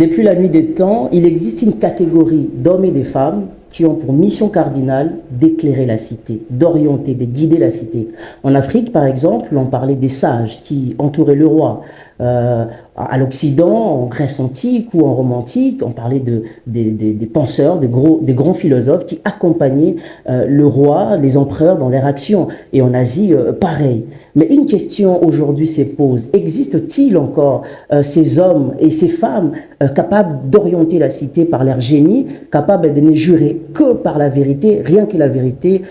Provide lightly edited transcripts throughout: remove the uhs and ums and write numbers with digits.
Depuis la nuit des temps, il existe une catégorie d'hommes et de femmes qui ont pour mission cardinale d'éclairer la cité, d'orienter, de guider la cité. En Afrique, par exemple, on parlait des sages qui entouraient le roi. À l'Occident, en Grèce antique ou en Rome antique, on parlait des penseurs, des grands philosophes qui accompagnaient le roi, les empereurs dans leur action. Et en Asie, pareil. Mais une question aujourd'hui se pose. Existe-t-il encore ces hommes et ces femmes capables d'orienter la cité par leur génie, capables de ne jurer que par la vérité, rien que la vérité,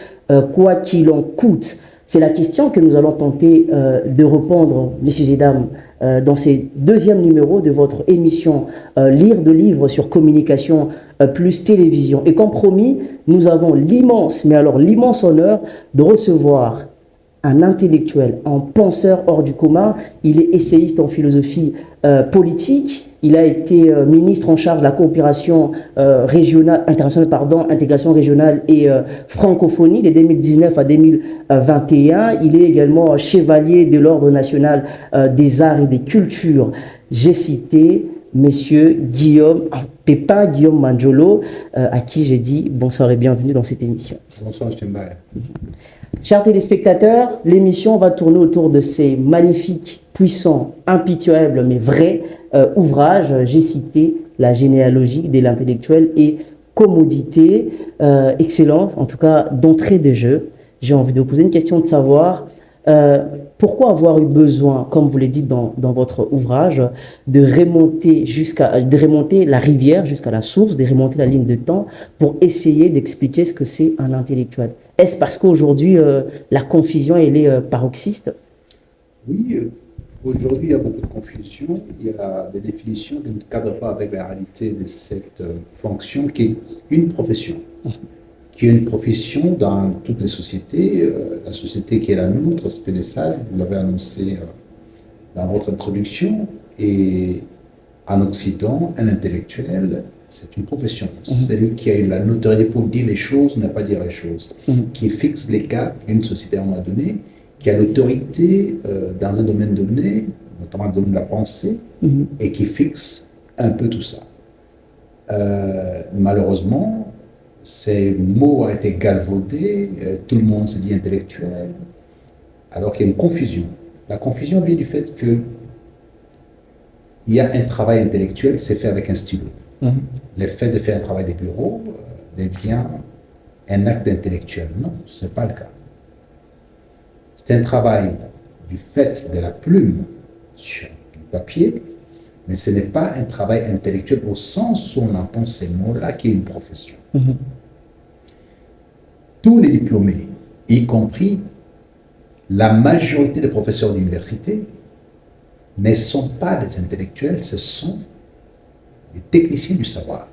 quoi qu'il en coûte? C'est la question que nous allons tenter de répondre, messieurs et dames, dans ces deuxième numéro de votre émission Lire de livres sur communication plus télévision. Et comme promis, nous avons l'immense, mais alors l'immense honneur de recevoir un intellectuel, un penseur hors du commun. Il est essayiste en philosophie politique. Il a été ministre en charge de la coopération régionale, internationale, pardon, intégration régionale et francophonie de 2019 à 2021. Il est également chevalier de l'Ordre national des arts et des cultures. J'ai cité Monsieur Pépin Guillaume Manjolo, à qui j'ai dit bonsoir et bienvenue dans cette émission. Bonsoir, M. Mbaye. Chers téléspectateurs, l'émission va tourner autour de ces magnifiques, puissants, impitoyables, mais vrais ouvrages. J'ai cité La généalogie de l'intellectuel et Commodité. Excellence, en tout cas, d'entrée de jeu. J'ai envie de vous poser une question de savoir pourquoi avoir eu besoin, comme vous l'avez dit dans votre ouvrage, de remonter la rivière jusqu'à la source, de remonter la ligne de temps pour essayer d'expliquer ce que c'est un intellectuel. Est-ce parce qu'aujourd'hui, la confusion, elle est paroxyste? Oui, aujourd'hui, il y a beaucoup de confusion. Il y a des définitions qui ne cadrent pas avec la réalité de cette fonction qui est une profession. Qui est une profession dans toutes les sociétés. La société qui est la nôtre, c'était les sages, vous l'avez annoncé dans votre introduction. Et en Occident, un intellectuel, c'est une profession. C'est celui qui a eu la notoriété pour dire les choses, ne pas dire les choses, qui fixe les caps d'une société à un moment donné, qui a l'autorité dans un domaine donné, notamment le domaine de la pensée, et qui fixe un peu tout ça. Malheureusement, ces mots ont été galvaudés, tout le monde se dit intellectuel, alors qu'il y a une confusion. La confusion vient du fait qu'il y a un travail intellectuel qui s'est fait avec un stylo. Le fait de faire un travail de bureau devient un acte intellectuel. Non, ce n'est pas le cas. C'est un travail du fait de la plume sur du papier, mais ce n'est pas un travail intellectuel au sens où on entend ces mots-là, qui est une profession. Tous les diplômés, y compris la majorité des professeurs d'université, ne sont pas des intellectuels, ce sont des techniciens du savoir.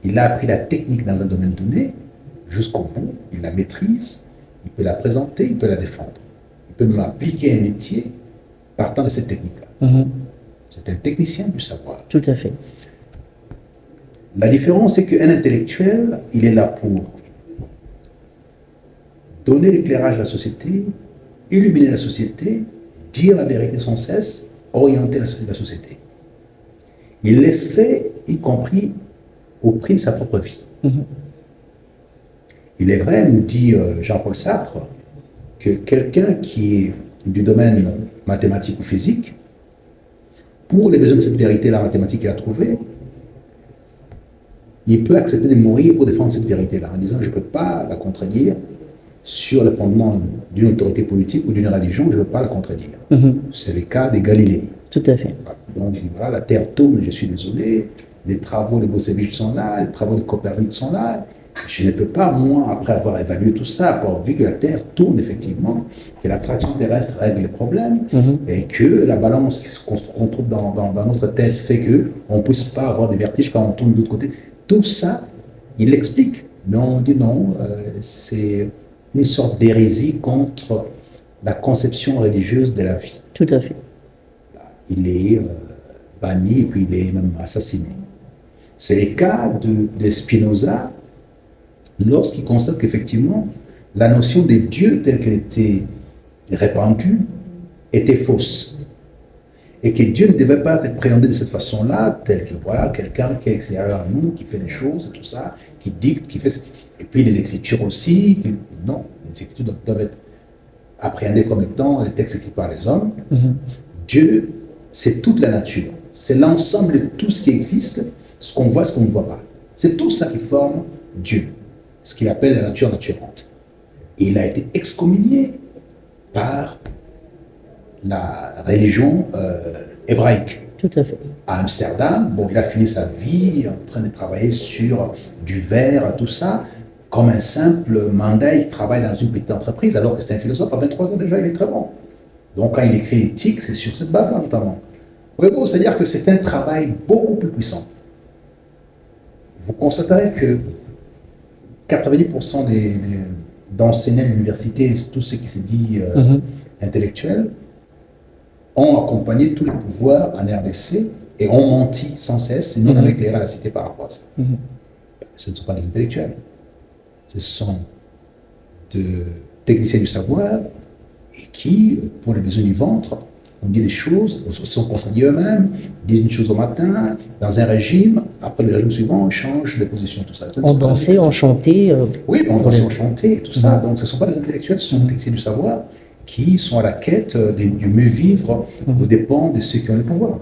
Il a appris la technique dans un domaine donné jusqu'au bout, il la maîtrise, il peut la présenter, il peut la défendre. Il peut même appliquer un métier partant de cette technique-là. C'est un technicien du savoir. Tout à fait. La différence, c'est qu'un intellectuel, il est là pour donner l'éclairage à la société, illuminer la société, dire la vérité sans cesse, orienter la société. Il l'est fait, y compris au prix de sa propre vie. Il est vrai, nous dit Jean-Paul Sartre, que quelqu'un qui est du domaine mathématique ou physique, pour les besoins de cette vérité, la mathématique qu'il a trouvée, il peut accepter de mourir pour défendre cette vérité-là, en disant je ne peux pas la contredire sur le fondement d'une autorité politique ou d'une religion, je ne peux pas la contredire. C'est le cas des Galilées. Tout à fait. Donc, voilà, la Terre tourne, je suis désolé, les travaux de Bosevich sont là, les travaux de Copernic sont là. Je ne peux pas, moi, après avoir évalué tout ça, avoir vu que la Terre tourne effectivement, que l'attraction terrestre règle les problèmes, et que la balance qu'on trouve dans notre tête fait qu'on ne puisse pas avoir des vertiges quand on tourne de l'autre côté. Tout ça, il l'explique. Mais on dit non, c'est une sorte d'hérésie contre la conception religieuse de la vie. Tout à fait. Il est banni et puis il est même assassiné. C'est le cas de Spinoza, lorsqu'il constate qu'effectivement, la notion des dieux telle qu'elle était répandue était fausse. Et que Dieu ne devait pas être appréhendé de cette façon-là, tel que voilà, quelqu'un qui est extérieur à nous, qui fait des choses, et tout ça, qui dicte, qui fait. Et puis les Écritures aussi, non, les Écritures doivent être appréhendées comme étant les textes écrits par les hommes. Dieu, c'est toute la nature, c'est l'ensemble de tout ce qui existe, ce qu'on voit, ce qu'on ne voit pas. C'est tout ça qui forme Dieu, ce qu'il appelle la nature naturante. Et il a été excommunié par la religion hébraïque. Tout à fait. À Amsterdam, bon, il a fini sa vie en train de travailler sur du verre, tout ça, comme un simple mandat. Il travaille dans une petite entreprise, alors que c'est un philosophe. À 23 ans déjà, il est très bon. Donc, quand il écrit l'éthique, c'est sur cette base-là, notamment. Oui, bon, c'est-à-dire que c'est un travail beaucoup plus puissant. Vous constaterez que 90% d'enseignants à l'université, tout ce qui se dit intellectuel, ont accompagné tous les pouvoirs en RDC et ont menti sans cesse, et nous avons éclairé la cité par rapport à ça. Ce ne sont pas des intellectuels. Ce sont des techniciens du savoir et qui, pour les besoins du ventre, on dit des choses, se sont contredits eux-mêmes, disent une chose au matin, dans un régime, après le régime suivant, ils changent de position, tout ça. On dansait, on chantait. Oui, on dansait, on chantait, tout ça. Donc ce ne sont pas des intellectuels, ce sont des techniciens du savoir qui sont à la quête du mieux vivre aux dépens de ceux qui ont le pouvoir.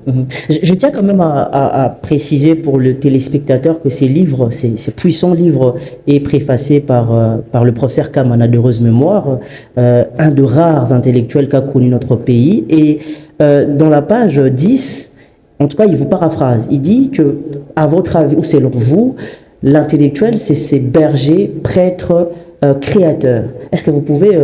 Je tiens quand même à préciser pour le téléspectateur que ces livres, ces puissants livres, est préfacé par le professeur Kamana de heureuse mémoire, un de rares intellectuels qu'a connu notre pays. Et dans la page 10, en tout cas, il vous paraphrase. Il dit que, à votre avis, ou selon vous, l'intellectuel, c'est ces bergers, prêtres, créateurs. Est-ce que vous pouvez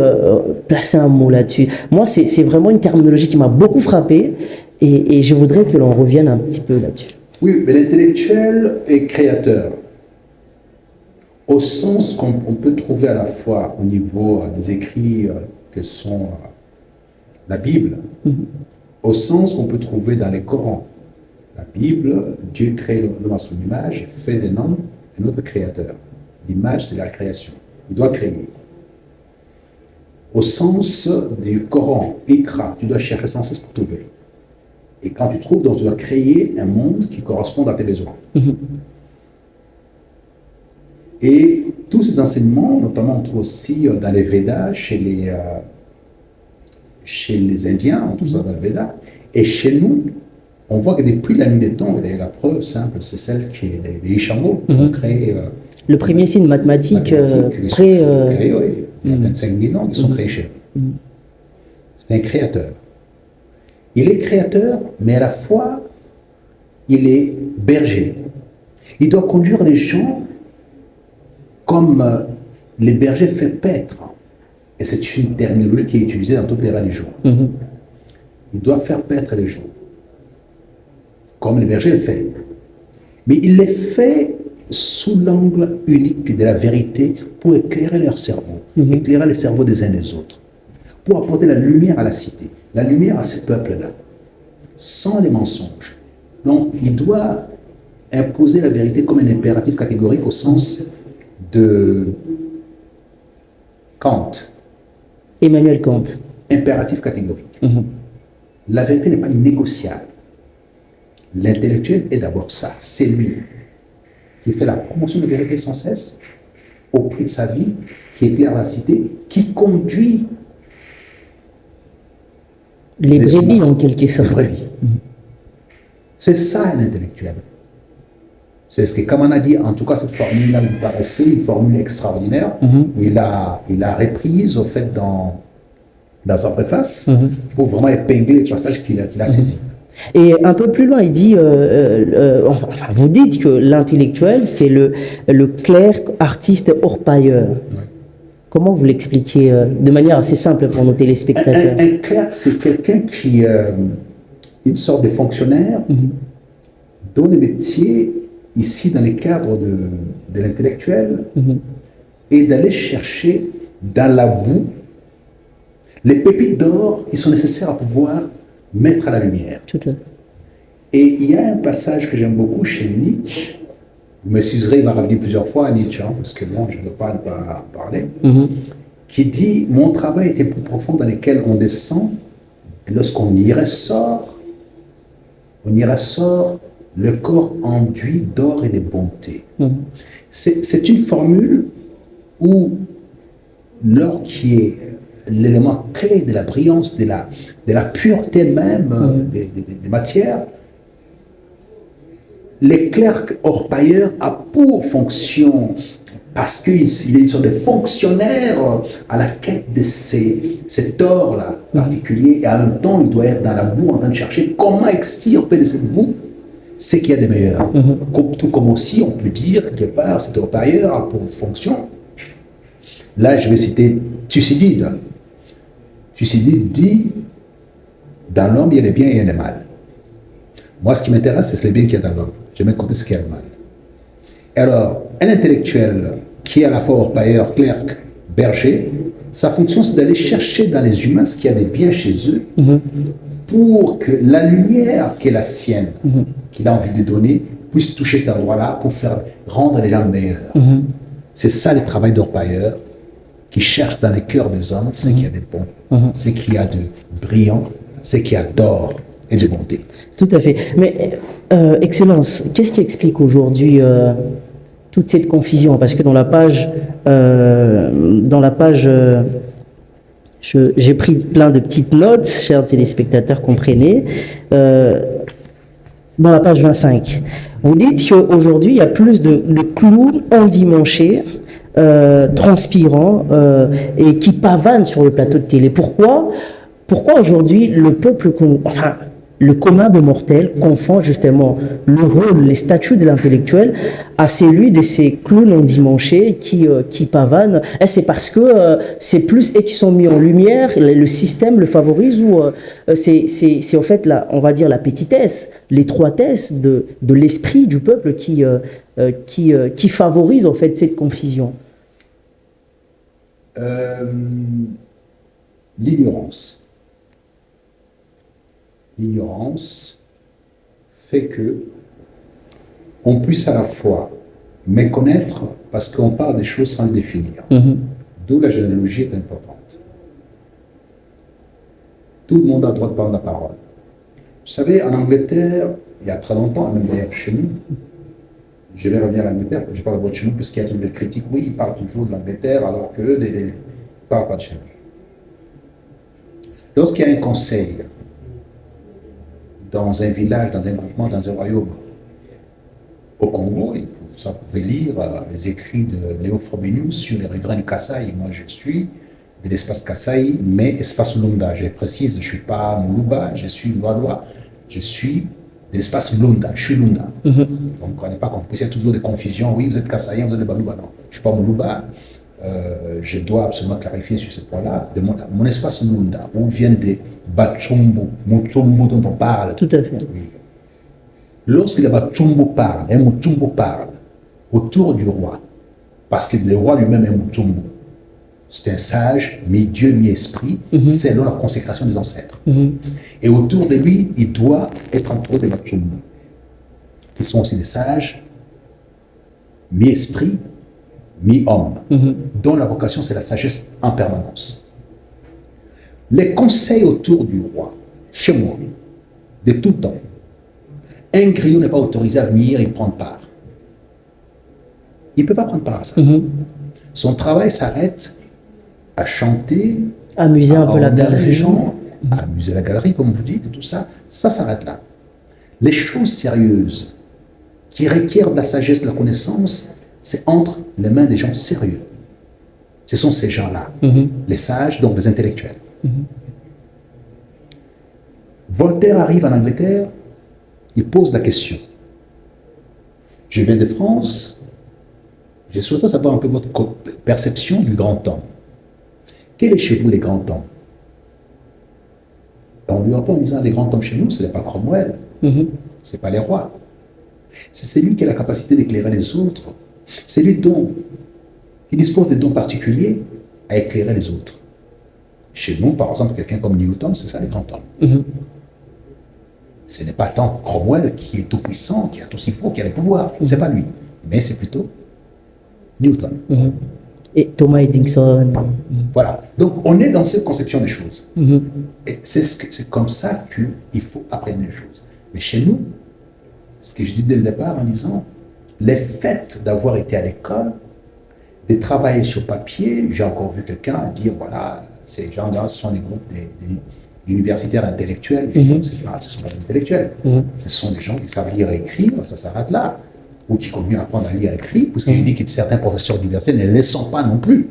placer un mot là-dessus? Moi, c'est vraiment une terminologie qui m'a beaucoup frappé et je voudrais que l'on revienne un petit peu là-dessus. Oui, mais l'intellectuel est créateur. Au sens qu'on peut trouver à la fois au niveau des écrits que sont la Bible, au sens qu'on peut trouver dans les Corans. La Bible, Dieu crée l'homme à son image, fait d'un homme un autre créateur. L'image, c'est la création. Il doit créer. Au sens du Coran, Ikra, tu dois chercher sans cesse pour trouver. Et quand tu trouves, donc tu dois créer un monde qui corresponde à tes besoins. Et tous ces enseignements, notamment on trouve aussi dans les Védas, chez les Indiens, on trouve ça dans les Védas, et chez nous, on voit que depuis la nuit des temps, et la preuve simple, c'est celle qui est des chameaux qui ont créé. Le premier signe mathématique créé, oui. Il y a 25 000 ans qui sont créés chez nous. C'est un créateur. Il est créateur, mais à la fois, il est berger. Il doit conduire les gens comme les bergers fait paître. Et c'est une terminologie qui est utilisée dans toutes les religions. Il doit faire paître les gens, comme les bergers le font. Mais il les fait sous l'angle unique de la vérité pour éclairer leur cerveau, éclairer les cerveaux des uns des autres, pour apporter la lumière à la cité, la lumière à ce peuple-là, sans les mensonges. Donc, il doit imposer la vérité comme un impératif catégorique au sens de Kant. Emmanuel Kant. Impératif catégorique. La vérité n'est pas négociable. L'intellectuel est d'abord ça, c'est lui qui fait la promotion de la vérité sans cesse, au prix de sa vie, qui éclaire la cité, qui conduit les brebis en quelque sorte. Les brebis. C'est ça l'intellectuel. C'est ce que Kamana dit, en tout cas cette formule-là me paraissait une formule extraordinaire. Il a reprise au fait dans sa préface pour vraiment épingler les passages qu'il a saisis. Et un peu plus loin, il dit, enfin, vous dites que l'intellectuel, c'est le clerc, artiste, orpailleur. Comment vous l'expliquez de manière assez simple pour nos téléspectateurs? Un clerc, c'est quelqu'un qui, une sorte de fonctionnaire, dont le métier, ici dans les cadres de l'intellectuel, est d'aller chercher dans la boue les pépites d'or qui sont nécessaires à pouvoir mettre à la lumière. Tout à fait. Et il y a un passage que j'aime beaucoup chez Nietzsche. Vous m'excuserez, il m'a revenu plusieurs fois à Nietzsche, parce que bon, je ne veux pas ne pas en parler, qui dit « Mon travail était plus profond dans lequel on descend, et lorsqu'on y ressort, on y ressort le corps enduit d'or et de bonté. C'est une formule où l'or qui est l'élément clé de la brillance, de la pureté même des matières, l'éclair orpailleur a pour fonction, parce qu'il est une sorte de fonctionnaire à la quête de cet or-là particulier, et en même temps, il doit être dans la boue en train de chercher comment extirper de cette boue ce qu'il y a de meilleur. Tout comme aussi, on peut dire, quelque part, cet orpailleur a pour fonction. Là, je vais citer Thucydide. Thucydide dit, dans l'homme, il y a des biens et il y a des mal. Moi, ce qui m'intéresse, c'est les biens qu'il y a dans l'homme. Je vais compter ce qu'il y a de mal. Alors, un intellectuel qui est à la fois orpailleur, clerc, berger, sa fonction, c'est d'aller chercher dans les humains ce qu'il y a de bien chez eux pour que la lumière qui est la sienne, qu'il a envie de donner, puisse toucher cet endroit-là pour faire rendre les gens meilleurs. C'est ça le travail d'orpailleur qui cherche dans les cœurs des hommes ce qu'il y a de bon, ce qu'il y a de brillant, ce qu'il y a d'or et de bonté. Tout à fait. Mais, Excellence, qu'est-ce qui explique aujourd'hui toute cette confusion? Parce que dans la page, j'ai pris plein de petites notes, chers téléspectateurs, comprenez. Dans la page 25, vous dites qu'aujourd'hui, il y a plus de clowns endimanchés, transpirants et qui pavanent sur le plateau de télé. Pourquoi aujourd'hui le peuple, enfin le commun des mortels confond justement le rôle, les statuts de l'intellectuel à celui de ces clowns endimanchés qui pavanent? Est-ce c'est parce que c'est plus eux qui sont mis en lumière, le système le favorise, ou c'est en fait on va dire la petitesse, l'étroitesse de l'esprit du peuple qui favorise en fait cette confusion? L'ignorance. L'ignorance fait que on puisse à la fois méconnaître, parce qu'on parle des choses sans les définir. D'où la généalogie est importante. Tout le monde a le droit de prendre la parole. Vous savez, en Angleterre, il y a très longtemps, même d'ailleurs chez nous, je vais revenir à l'Angleterre, je parle de chez nous, parce qu'il y a toujours des critiques, oui, ils parlent toujours de l'Angleterre, alors qu'eux, ils ne parlent pas de chez nous. Lorsqu'il y a un conseil, dans un village, dans un groupement, dans un royaume, au Congo, et ça vous pouvez lire les écrits de Léo Frobenius sur les riverains du Kasaï. Moi, je suis de l'espace Kasaï, mais espace Lunda. Je précise, je ne suis pas Moulouba, je suis Loalois, je suis de l'espace Lunda, je suis Lunda. Donc, on n'est pas compris. Il y a toujours des confusions. Oui, vous êtes Kasaïen, vous êtes de Balouba. Non, je ne suis pas Moulouba. Je dois absolument clarifier sur ce point-là. De mon espace Lunda, où viennent des Batsumbu, Mutumbu dont on parle. Tout à fait. Oui. Lorsque les Batsumbu parlent, un Mutumbu parle autour du roi, parce que le roi lui-même est Mutumbu. C'est un sage, mi-dieu, mi-esprit, selon la consécration des ancêtres. Et autour de lui, il doit être entouré des Batsumbu, qui sont aussi des sages, mi-esprit, mi-homme, dont la vocation, c'est la sagesse en permanence. Les conseils autour du roi, chez moi, de tout temps, un griot n'est pas autorisé à venir y prendre part. Il ne peut pas prendre part à ça. Son travail s'arrête à chanter, amuser un peu la galerie. Les gens, amuser la galerie, comme vous dites, et tout ça, ça s'arrête là. Les choses sérieuses qui requièrent de la sagesse, de la connaissance, c'est entre les mains des gens sérieux. Ce sont ces gens-là, les sages, donc les intellectuels. Voltaire arrive en Angleterre, il pose la question. Je viens de France, je souhaiterais savoir un peu votre perception du grand temps. Quel est chez vous les grands temps? On lui répond en disant, les grands temps chez nous, ce n'est pas Cromwell, ce n'est pas les rois. C'est celui qui a la capacité d'éclairer les autres. C'est lui qui dispose des dons particuliers à éclairer les autres. Chez nous, par exemple, quelqu'un comme Newton, c'est ça les grands hommes. Ce n'est pas tant Cromwell qui est tout puissant, qui a tout ce qu'il faut, qui a le pouvoir. C'est pas lui. Mais c'est plutôt Newton. Et Thomas Edison. Voilà. Donc, on est dans cette conception des choses. Et c'est comme ça qu'il faut apprendre les choses. Mais chez nous, ce que je dis dès le départ en disant, les faits d'avoir été à l'école, de travailler sur papier, j'ai encore vu quelqu'un dire, voilà, ces gens-là, ce sont des groupes d'universitaires intellectuels. Je dis, ce ne sont pas des intellectuels. Ce sont des gens qui savent lire et écrire, ça s'arrête là. Ou qui continuent à apprendre à lire et écrire, parce que je dis que certains professeurs d'université ne les sont pas non plus.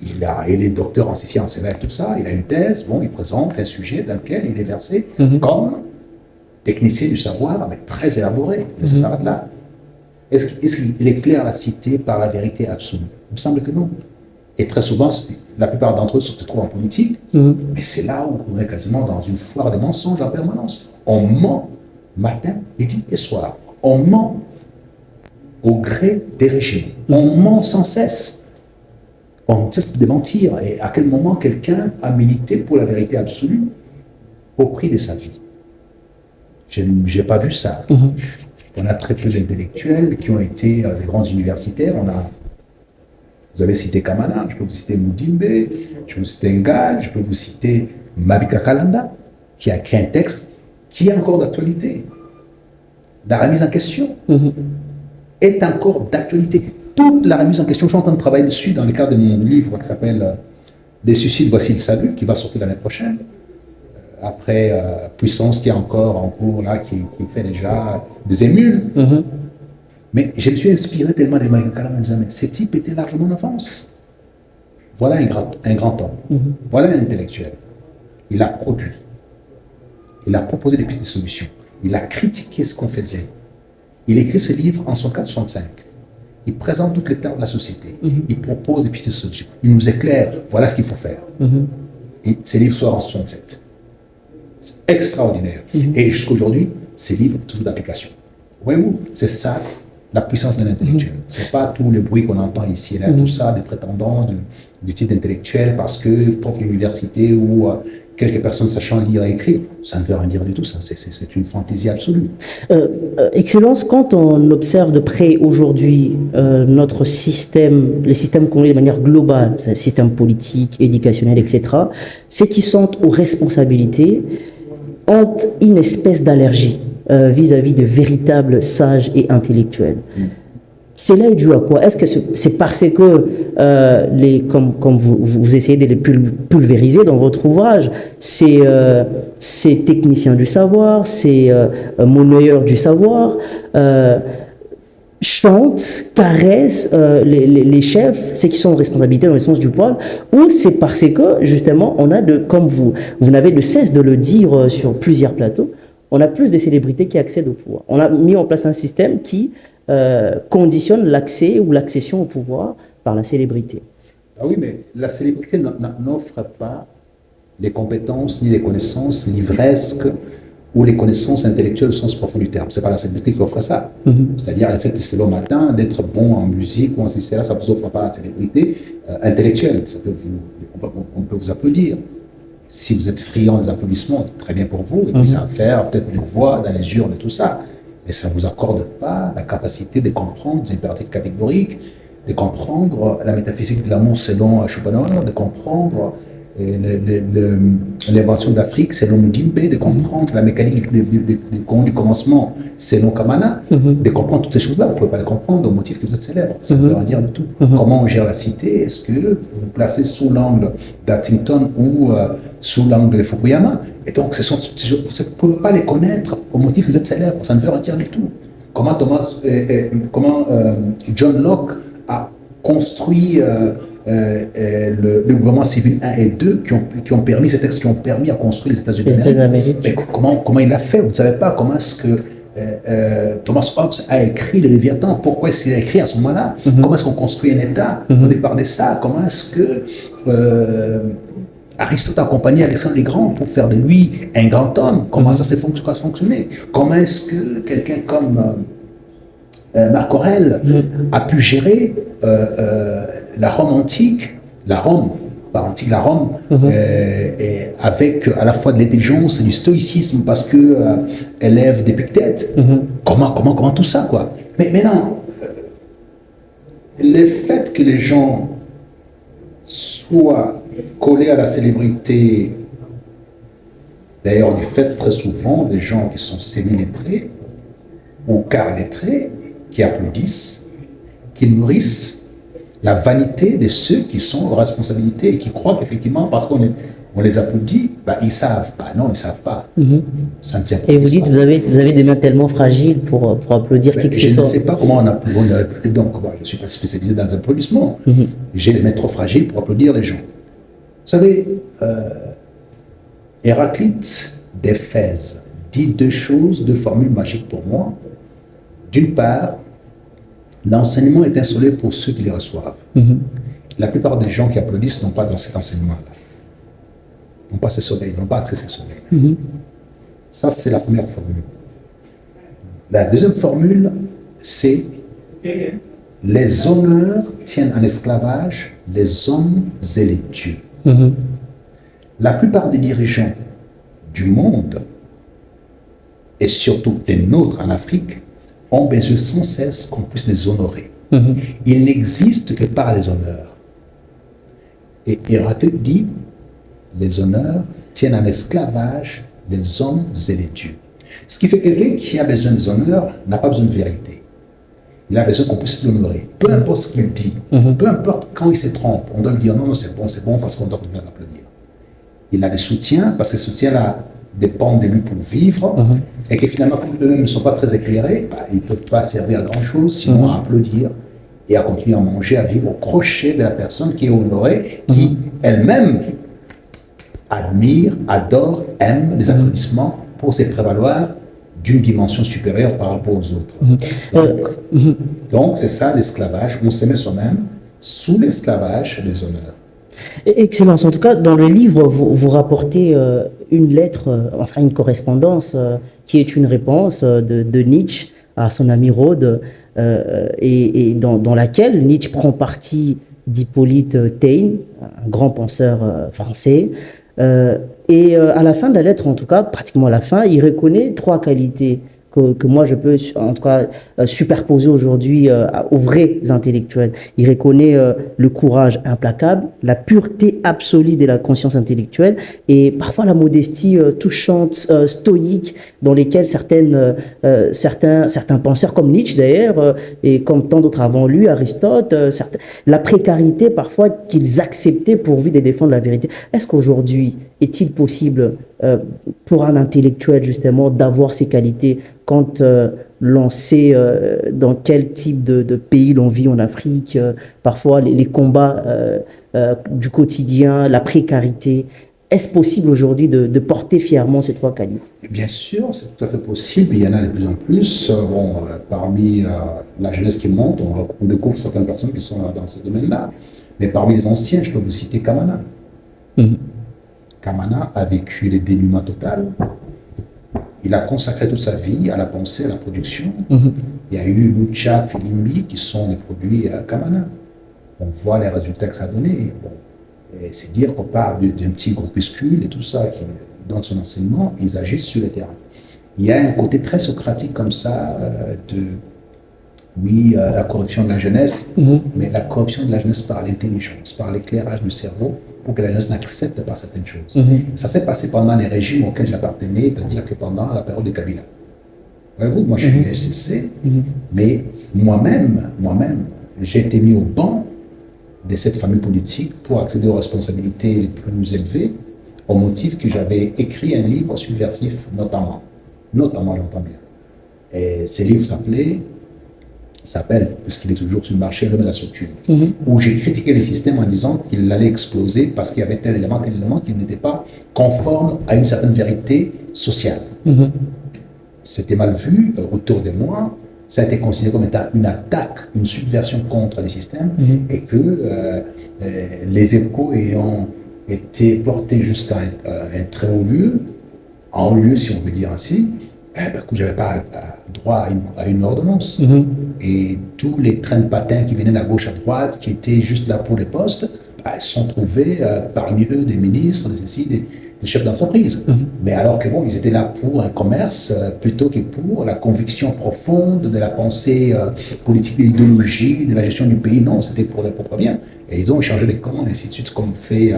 Il est docteur en sciences et tout ça, il a une thèse, bon, il présente un sujet dans lequel il est versé comme technicien du savoir, mais très élaboré. Mais ça s'arrête là. Est-ce qu'il éclaire la cité par la vérité absolue? Il me semble que non. Et très souvent, la plupart d'entre eux se trouvent en politique, mais c'est là où on est quasiment dans une foire de mensonges en permanence. On ment matin, midi et soir. On ment au gré des régimes. On ment sans cesse. On cesse de mentir. Et à quel moment quelqu'un a milité pour la vérité absolue au prix de sa vie? Je n'ai pas vu ça. On a très peu d'intellectuels qui ont été des grands universitaires. Vous avez cité Kamana, je peux vous citer Moudimbe, je peux vous citer Ngal, je peux vous citer Mabika Kalanda, qui a écrit un texte qui est encore d'actualité. La remise en question est encore d'actualité. Toute la remise en question, je suis en train de travailler dessus dans le cadre de mon livre qui s'appelle Les suicides, voici le salut, qui va sortir l'année prochaine. Après Puissance qui est encore en cours là, qui fait déjà des émules. Mais je me suis inspiré tellement des Mabika Kalanda en disant, mais ce type était largement en avance. Voilà un grand homme. Voilà un intellectuel. Il a produit. Il a proposé des pistes de solutions. Il a critiqué ce qu'on faisait. Il écrit ce livre en 64-65. Il présente toutes les termes de la société. Il propose des pistes de solutions. Il nous éclaire. Voilà ce qu'il faut faire. Et ce livre sort en 67. C'est extraordinaire. Et jusqu'à aujourd'hui, ces livres sont toujours d'application. Voyez-vous, c'est ça la puissance d'un intellectuel. Ce n'est pas tout le bruit qu'on entend ici et là, tout ça, des prétendants du titre intellectuel parce que prof d'université ou quelques personnes sachant lire et écrire, ça ne veut rien dire du tout, ça. C'est une fantaisie absolue. Excellence, quand on observe de près aujourd'hui notre système, les systèmes qu'on lit de manière globale, c'est un système politique, éducationnel, etc., ceux qui sont aux responsabilités ont une espèce d'allergie vis-à-vis de véritables sages et intellectuels. Cela est dû à quoi? Est-ce que c'est parce que, comme vous essayez de les pulvériser dans votre ouvrage, ces techniciens du savoir, ces monnayeurs du savoir, chantent, caressent les chefs, ceux qui sont en responsabilité dans le sens du poil, ou c'est parce que, justement, on a comme vous n'avez de cesse de le dire sur plusieurs plateaux, on a plus de célébrités qui accèdent au pouvoir. On a mis en place un système qui conditionne l'accès ou l'accession au pouvoir par la célébrité. Ah oui, mais la célébrité n'offre pas les compétences, ni les connaissances livresques ou les connaissances intellectuelles au sens profond du terme. Ce n'est pas la célébrité qui offre ça. C'est-à-dire le fait de se lever au matin, d'être bon en musique ou en cetc., ça ne vous offre pas la célébrité intellectuelle. On peut vous applaudir. Si vous êtes friand des applaudissements, très bien pour vous, et puis ça va faire peut-être des voix dans les urnes et tout ça. Et ça ne vous accorde pas la capacité de comprendre des impératifs catégoriques, de comprendre la métaphysique de l'amour selon Schopenhauer, de comprendre l'invention de l'Afrique selon Mudimbe, de comprendre la mécanique du commencement selon Kamana, de comprendre toutes ces choses-là. Vous ne pouvez pas les comprendre au motif que vous êtes célèbre. Ça ne veut rien dire du tout. Comment on gère la cité? Est-ce que vous vous placez sous l'angle d'Huntington ou sous l'angle de Fukuyama? Et donc, vous ne pouvez pas les connaître au motif que vous êtes célèbre. Ça ne veut rien dire du tout. Comment John Locke a construit le gouvernement civil 1 et 2 qui ont permis, ces textes qui ont permis à construire les États-Unis d'Amérique. Mais comment il l'a fait? Vous ne savez pas comment est-ce que Thomas Hobbes a écrit le Léviathan. Pourquoi est-ce qu'il a écrit à ce moment-là? Comment est-ce qu'on construit un État au départ de ça? Comment est-ce que Aristote a accompagné Alexandre le Grand pour faire de lui un grand homme? Comment ça s'est fonctionné? Comment est-ce que quelqu'un comme Marc Aurèle a pu gérer la Rome antique, la Rome, avec à la fois de l'intelligence et du stoïcisme, parce que élève d'Épictète. Comment tout ça, quoi? Mais non, le fait que les gens soient collés à la célébrité D'ailleurs, du fait très souvent des gens qui sont semi-lettrés ou quart lettrés, qui applaudissent, qui nourrissent la vanité de ceux qui sont aux responsabilités et qui croient qu'effectivement, parce on les applaudit, bah, ils savent. Bah non, ils ne savent pas. Ça ne tient pas. Et vous dites, vous avez des mains tellement fragiles pour applaudir qui que ce soit. Je ne sais pas comment on applaudit. Donc, je ne suis pas spécialisé dans l'applaudissement. J'ai les mains trop fragiles pour applaudir les gens. Vous savez, Héraclite d'Éphèse dit deux formules magiques pour moi. D'une part, l'enseignement est installé pour ceux qui les reçoivent. La plupart des gens qui applaudissent n'ont pas dans cet enseignement-là. N'ont pas ce soleil, n'ont pas accès à ce soleil. Ça, c'est la première formule. La deuxième formule, c'est les honneurs tiennent en esclavage les hommes et les dieux. La plupart des dirigeants du monde, et surtout les nôtres en Afrique, ont besoin sans cesse qu'on puisse les honorer. Ils n'existent que par les honneurs. Et Héraclite dit, les honneurs tiennent en esclavage les hommes et les dieux. Ce qui fait que quelqu'un qui a besoin des honneurs n'a pas besoin de vérité. Il a besoin qu'on puisse l'honorer. Peu importe ce qu'il dit, peu importe quand il se trompe, on doit lui dire non, c'est bon parce qu'on doit bien l'applaudir. Il a des soutiens, parce que ces soutiens-là dépendent de lui pour vivre, et que finalement, comme eux-mêmes ne sont pas très éclairés, bah, ils ne peuvent pas servir à grand-chose, sinon à applaudir et à continuer à manger, à vivre au crochet de la personne qui est honorée, qui elle-même admire, adore, aime les applaudissements pour se prévaloir d'une dimension supérieure par rapport aux autres. Donc c'est ça l'esclavage, on se met soi-même sous l'esclavage des honneurs. Excellence. En tout cas, dans le livre, vous rapportez une lettre, enfin une correspondance, qui est une réponse de Nietzsche à son ami Rode, et dans laquelle Nietzsche prend parti d'Hippolyte Taine, un grand penseur français. Et à la fin de la lettre, en tout cas, pratiquement à la fin, il reconnaît trois qualités que moi je peux en tout cas superposer aujourd'hui aux vrais intellectuels. Il reconnaît le courage implacable, la pureté absolue de la conscience intellectuelle et parfois la modestie touchante, stoïque, dans lesquelles certains penseurs comme Nietzsche d'ailleurs et comme tant d'autres avant lui, Aristote, la précarité parfois qu'ils acceptaient pourvu de défendre la vérité. Est-ce qu'aujourd'hui, est-il possible pour un intellectuel justement d'avoir ces qualités quand l'on sait dans quel type de pays l'on vit en Afrique, parfois les combats du quotidien, la précarité. Est-ce possible aujourd'hui de porter fièrement ces trois qualités? Bien sûr, c'est tout à fait possible. Il y en a de plus en plus. Parmi la jeunesse qui monte, on découvre certaines personnes qui sont là dans ce domaine-là. Mais parmi les anciens, je peux vous citer Kamana. Kamana a vécu les dénûments total. Il a consacré toute sa vie à la pensée, à la production. Il y a eu Lucha, Filimbi qui sont les produits à Kamana. On voit les résultats que ça a donné. Et c'est dire qu'on parle d'un petit groupuscule et tout ça qui donne son enseignement, ils agissent sur le terrain. Il y a un côté très socratique comme ça la corruption de la jeunesse, mais la corruption de la jeunesse par l'intelligence, par l'éclairage du cerveau, pour que la jeunesse n'accepte pas certaines choses. Ça s'est passé pendant les régimes auxquels j'appartenais, c'est-à-dire que pendant la période de Kabila. Voyez-vous, moi je suis FCC, mais moi-même, j'ai été mis au banc de cette famille politique pour accéder aux responsabilités les plus élevées, au motif que j'avais écrit un livre subversif, notamment j'entends bien. Et ce livre s'appelle, puisqu'il est toujours sur le marché, L'homme et la structure, où j'ai critiqué le système en disant qu'il allait exploser parce qu'il y avait tel élément qui n'était pas conforme à une certaine vérité sociale. C'était mal vu autour de moi, ça a été considéré comme étant une attaque, une subversion contre les systèmes, et que les échos ayant été portés jusqu'à un très haut lieu, en haut lieu si on veut dire ainsi, je n'avais pas droit à une ordonnance. Et tous les trains de patins qui venaient de la gauche à droite, qui étaient juste là pour les postes, ils se sont trouvés parmi eux des ministres, des chefs d'entreprise. Mais alors que ils étaient là pour un commerce plutôt que pour la conviction profonde de la pensée politique, de l'idéologie, de la gestion du pays. Non, c'était pour leur propre bien. Et ils ont changé les camps, et ainsi de suite, comme fait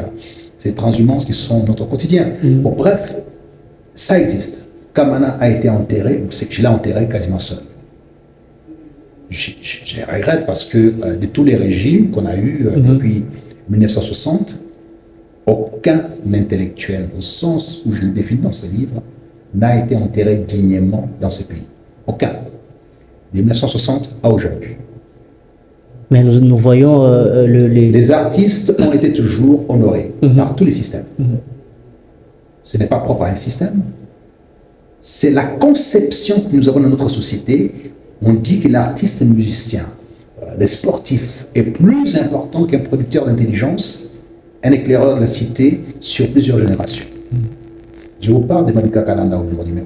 ces transhumances qui sont notre quotidien. Bref, Ça existe. Kamana a été enterré, c'est que je l'ai enterré quasiment seul. Je regrette parce que de tous les régimes qu'on a eus depuis 1960, aucun intellectuel, au sens où je le définis dans ce livre, n'a été enterré dignement dans ce pays. Aucun. De 1960 à aujourd'hui. Mais nous voyons Les artistes ont été toujours honorés par tous les systèmes. Ce n'est pas propre à un système. C'est la conception que nous avons dans notre société. On dit que l'artiste musicien, le sportif, est plus important qu'un producteur d'intelligence, un éclaireur de la cité sur plusieurs générations. Je vous parle de Mabika Kalanda aujourd'hui, mais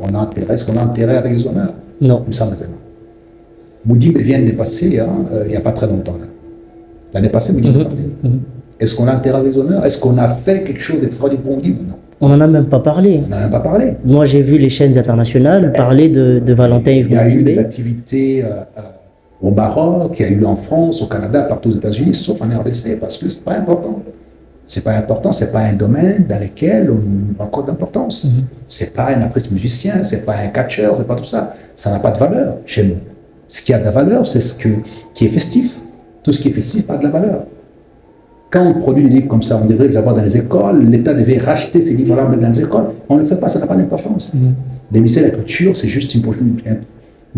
est-ce qu'on a enterré avec les honneurs? Non. Il me semble que non. Moudib vient de passer il n'y a pas très longtemps. L'année passée, Moudib est parti. Est-ce qu'on l'a enterré avec les honneurs? Est-ce qu'on a fait quelque chose d'extraordinaire pour Moudib? Non. On n'en a même pas parlé. On n'en a même pas parlé. Moi, j'ai vu les chaînes internationales parler de Valentin Yves Il y a eu Moudibé. des activités au Maroc, il y a eu en France, au Canada, partout aux États-Unis, sauf en RDC, parce que c'est pas important. C'est pas important, c'est pas un domaine dans lequel on accorde d'importance. C'est pas un artiste musicien, c'est pas un catcheur, c'est pas tout ça. Ça n'a pas de valeur chez nous. Ce qui a de la valeur, c'est qui est festif. Tout ce qui est festif n'a pas de la valeur. Quand on produit des livres comme ça, on devrait les avoir dans les écoles, l'État devait racheter ces livres-là, mettre dans les écoles. On ne le fait pas, ça n'a pas d'importance. Les ministères de la Culture, c'est juste une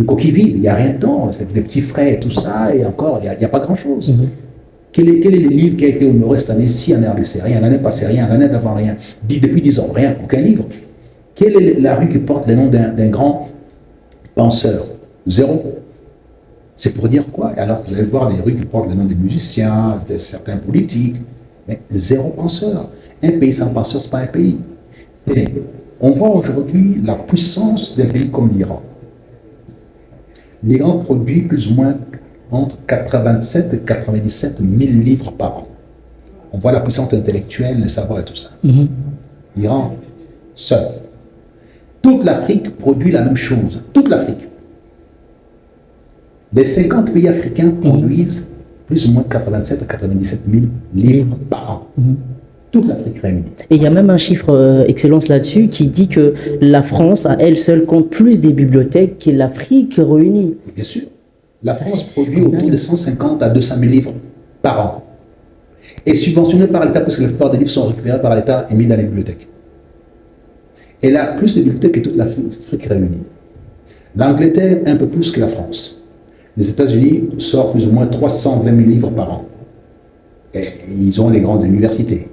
coquille vide, il n'y a rien dedans, c'est des petits frais et tout ça, et encore, il n'y a pas grand-chose. Quel est le livre qui a été honoré cette année-ci en RDC? Rien, l'année passée, rien, l'année d'avant, rien. Depuis 10 ans, rien, aucun livre. Quelle est la rue qui porte le nom d'un grand penseur? Zéro. C'est pour dire quoi? Alors vous allez voir des rues qui portent le nom des musiciens, de certains politiques, mais zéro penseur. Un pays sans penseur, ce n'est pas un pays. Et on voit aujourd'hui la puissance d'un pays comme l'Iran. L'Iran produit plus ou moins entre 87 et 97 000 livres par an. On voit la puissance intellectuelle, le savoir et tout ça. L'Iran, seul. Toute l'Afrique produit la même chose. Toute l'Afrique. Les 50 pays africains produisent plus ou moins 87 à 97 000 livres par an. Toute l'Afrique réunie. Et il y a même un chiffre, Excellence, là-dessus, qui dit que la France, à elle seule, compte plus des bibliothèques que l'Afrique réunie. Bien sûr. La France produit autour de 150 à 200 000 livres par an. Et subventionnée par l'État, parce que la plupart des livres sont récupérés par l'État et mis dans les bibliothèques. Elle a plus de bibliothèques que toute l'Afrique réunie. L'Angleterre, un peu plus que la France. Les États-Unis sortent plus ou moins 320 000 livres par an. Et ils ont les grandes universités.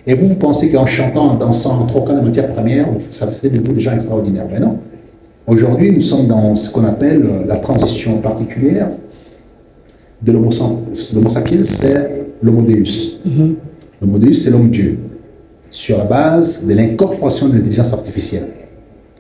Et vous pensez qu'en chantant, en dansant, en troquant la matière première, ça fait de vous des gens extraordinaires. Mais non. Aujourd'hui, nous sommes dans ce qu'on appelle la transition particulière de l'homo sapiens vers l'homo deus. L'homo deus, c'est l'homme-dieu, sur la base de l'incorporation de l'intelligence artificielle.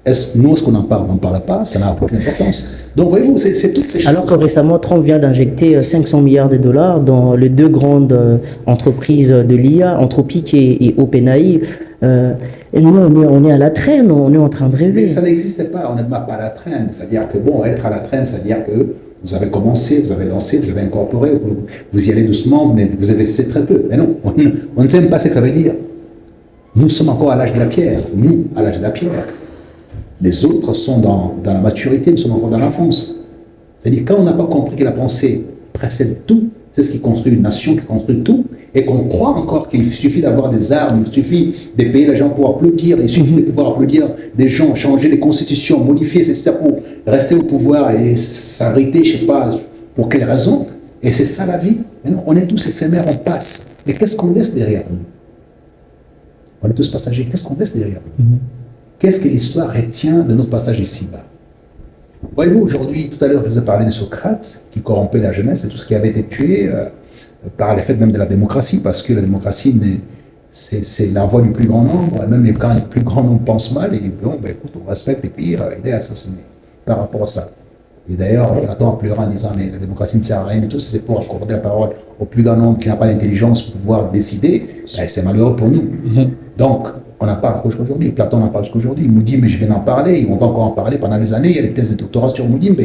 Est-ce qu'on en parle? On n'en parle pas, ça n'a aucune importance. Donc, voyez-vous, c'est toutes ces choses. Alors que récemment, Trump vient d'injecter 500 milliards de dollars dans les deux grandes entreprises de l'IA, Anthropic et OpenAI. Et nous, on est à la traîne, on est en train de rêver. Mais ça n'existait pas, on n'est pas à la traîne. C'est-à-dire que, bon, être à la traîne, c'est-à-dire que vous avez commencé, vous avez lancé, vous avez incorporé, vous y allez doucement, vous investissez très peu. Mais non, on ne sait même pas ce que ça veut dire. Nous sommes encore à l'âge de la pierre. Nous, à l'âge de la pierre. Les autres sont dans la maturité, nous sommes encore dans l'enfance. C'est-à-dire, quand on n'a pas compris que la pensée précède tout, c'est ce qui construit une nation, qui construit tout, et qu'on croit encore qu'il suffit d'avoir des armes, il suffit de payer les gens pour applaudir, il suffit de pouvoir applaudir des gens, changer les constitutions, modifier, c'est ça pour rester au pouvoir et s'arrêter, je ne sais pas pour quelle raison, et c'est ça la vie. Mais non, on est tous éphémères, on passe. Mais qu'est-ce qu'on laisse derrière nous? On est tous passagers, qu'est-ce qu'on laisse derrière nous? Qu'est-ce que l'histoire retient de notre passage ici-bas? Voyez-vous, aujourd'hui, tout à l'heure, je vous ai parlé de Socrate, qui corrompait la jeunesse et tout ce qui avait été tué par l'effet même de la démocratie, parce que la démocratie, c'est la voix du plus grand nombre, et même quand le plus grand nombre pense mal, et bon, ben, écoute, on respecte, et puis il est assassiné par rapport à ça. Et d'ailleurs, Platon a pleuré en disant, mais la démocratie ne sert à rien du tout, c'est pour accorder la parole au plus grand nombre qui n'a pas l'intelligence pour pouvoir décider, ben, c'est malheureux pour nous. Donc, on n'en parle qu'aujourd'hui, Platon n'en parle qu'aujourd'hui, Moudimbe, je viens d'en parler, on va encore en parler pendant des années, il y a des thèses de doctorat sur Moudimbe,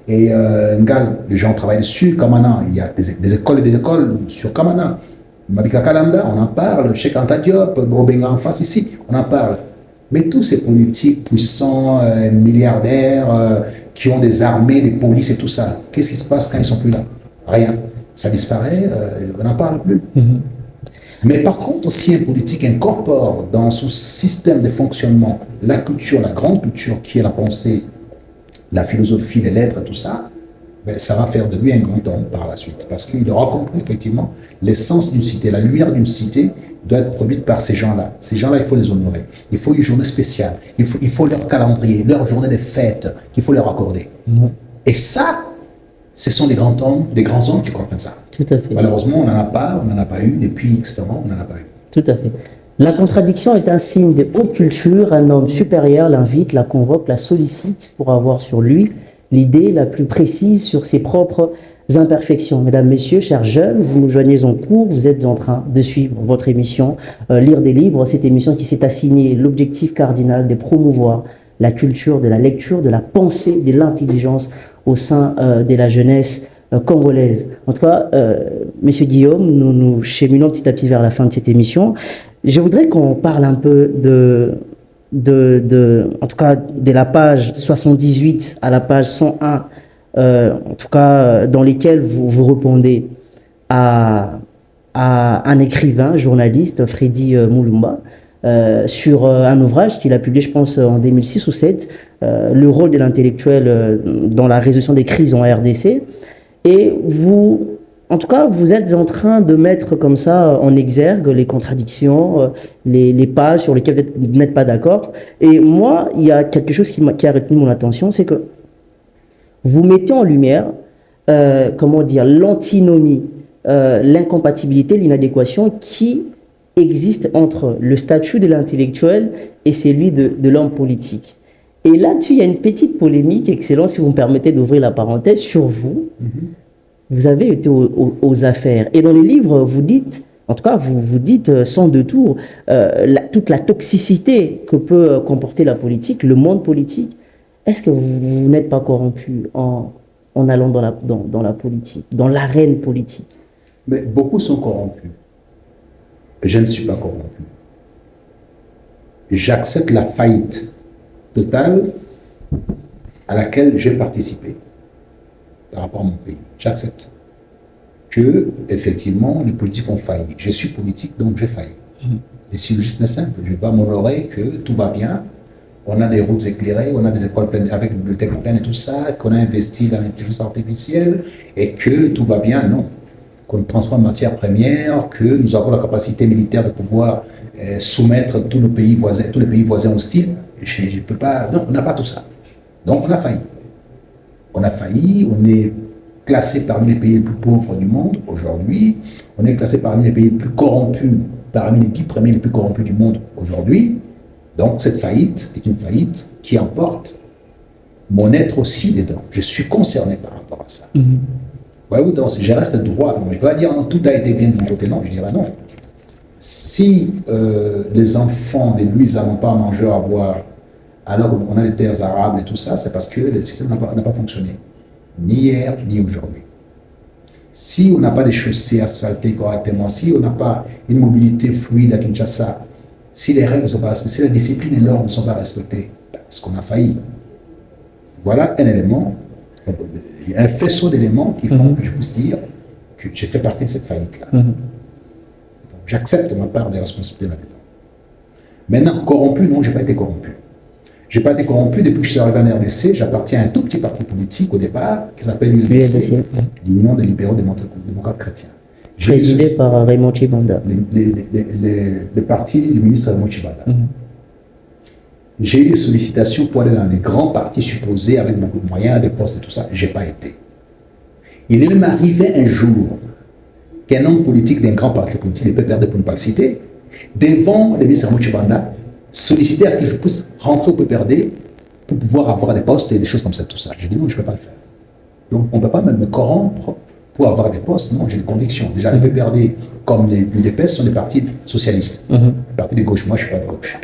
et Ngal, les gens travaillent dessus, Kamana, il y a des écoles et des écoles sur Kamana, Mabika Kalanda, on en parle, Cheikh Anta Diop, Bobenga en face ici, on en parle. Mais tous ces politiques puissants, milliardaires, qui ont des armées, des polices et tout ça, qu'est-ce qui se passe quand ils sont plus là? Rien. Ça disparaît, on n'en parle plus. Mais par contre, si un politique incorpore dans son système de fonctionnement la culture, la grande culture qui est la pensée, la philosophie, les lettres, tout ça, ben, ça va faire de lui un grand homme par la suite. Parce qu'il aura compris effectivement l'essence d'une cité, la lumière d'une cité doit être produite par ces gens-là. Ces gens-là, il faut les honorer. Il faut une journée spéciale. Il faut leur calendrier, leur journée de fête qu'il faut leur accorder. Et ça, ce sont des grands hommes qui comprennent ça. Tout à fait. Malheureusement, on n'en a pas eu depuis X temps, on n'en a pas eu. Tout à fait. La contradiction est un signe de haute culture. Un homme supérieur l'invite, la convoque, la sollicite pour avoir sur lui l'idée la plus précise sur ses propres imperfections. Mesdames, Messieurs, chers jeunes, vous nous joignez en cours, vous êtes en train de suivre votre émission Lire des livres, cette émission qui s'est assignée l'objectif cardinal de promouvoir la culture de la lecture, de la pensée, de l'intelligence au sein de la jeunesse congolaise. En tout cas, Monsieur Guillaume, nous nous cheminons petit à petit vers la fin de cette émission. Je voudrais qu'on parle un peu en tout cas, de la page 78 à la page 101, en tout cas, dans lesquelles vous répondez à un écrivain, journaliste, Freddy Mulumba, sur un ouvrage qu'il a publié, je pense, en 2006 ou 2007, le rôle de l'intellectuel dans la résolution des crises en RDC. Et vous, en tout cas, vous êtes en train de mettre comme ça en exergue les contradictions, les pages sur lesquelles vous n'êtes pas d'accord. Et moi, il y a quelque chose qui a retenu mon attention, c'est que vous mettez en lumière, comment dire, l'antinomie, l'incompatibilité, l'inadéquation qui existe entre le statut de l'intellectuel et celui de l'homme politique. Et là-dessus, il y a une petite polémique, excellent, si vous me permettez d'ouvrir la parenthèse, sur vous. Vous avez été aux affaires. Et dans les livres, vous dites, en tout cas, vous dites sans détour, toute la toxicité que peut comporter la politique, le monde politique. Est-ce que vous n'êtes pas corrompu en allant dans la politique, dans l'arène politique? Mais beaucoup sont corrompus. Je ne suis pas corrompu. J'accepte la faillite totale à laquelle j'ai participé par rapport à mon pays. J'accepte que, effectivement, les politiques ont failli. Je suis politique, donc j'ai failli. Et c'est juste simple. Je ne vais pas m'honorer que tout va bien. On a des routes éclairées, on a des écoles pleines avec des bibliothèques pleines et tout ça, qu'on a investi dans l'intelligence artificielle et que tout va bien. Non. Qu'on transforme en matière première, que nous avons la capacité militaire de pouvoir soumettre tous les pays voisins hostiles. Je peux pas. Non, on n'a pas tout ça. Donc on a failli. On a failli, on est classé parmi les pays les plus pauvres du monde aujourd'hui, on est classé parmi les pays les plus corrompus, parmi les 10 premiers les plus corrompus du monde aujourd'hui. Donc cette faillite est une faillite qui emporte mon être aussi dedans. Je suis concerné par rapport à ça. Voyez-vous, donc je reste droit. Je ne peux pas dire non, tout a été bien de mon côté, non, je dirais non. Si les enfants des Louisa n'ont pas à manger, à boire, alors qu'on a les terres arables et tout ça, c'est parce que le système n'a pas fonctionné. Ni hier, ni aujourd'hui. Si on n'a pas des chaussées asphaltées correctement, si on n'a pas une mobilité fluide à Kinshasa, si les règles ne sont pas respectées, si la discipline et l'ordre ne sont pas respectés, parce qu'on a failli. Voilà un élément, un faisceau d'éléments qui font que je puisse dire que j'ai fait partie de cette faillite-là. J'accepte ma part des responsabilités là-dedans. Maintenant, corrompu, non, je n'ai pas été corrompu. Je n'ai pas été corrompu depuis que je suis arrivé en RDC. J'appartiens à un tout petit parti politique au départ qui s'appelle l'ULDC, l'Union des libéraux démocrates chrétiens. Présidé par Raymond Tshibanda. Le parti du ministre Raymond Tshibanda. J'ai eu des sollicitations pour aller dans des grands partis supposés avec beaucoup de moyens, des postes et tout ça. Je n'ai pas été. Il est même arrivé un jour qu'un homme politique d'un grand parti politique, les PPRD pour ne pas le citer, devant le ministre Raymond Tshibanda, solliciter à ce que je puisse rentrer au PPRD pour pouvoir avoir des postes et des choses comme ça, tout ça. Je dis non, je ne peux pas le faire. Donc on ne peut pas même me corrompre pour avoir des postes. Non, j'ai des convictions. Déjà, les PPRD, comme l'UDPS, sont des partis socialistes, des partis de gauche. Moi, je ne suis pas de gauche.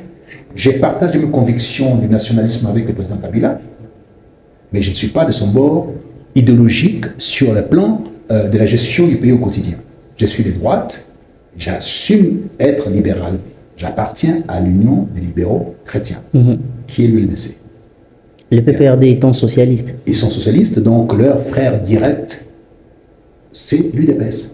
Je partage mes convictions du nationalisme avec le président Kabila, mais je ne suis pas de son bord idéologique sur le plan de la gestion du pays au quotidien. Je suis de droite, j'assume être libéral. J'appartiens à l'Union des libéraux chrétiens, qui est l'ULDC. Le PPRD étant socialiste. Ils sont socialistes, donc leur frère direct, c'est l'UDPS.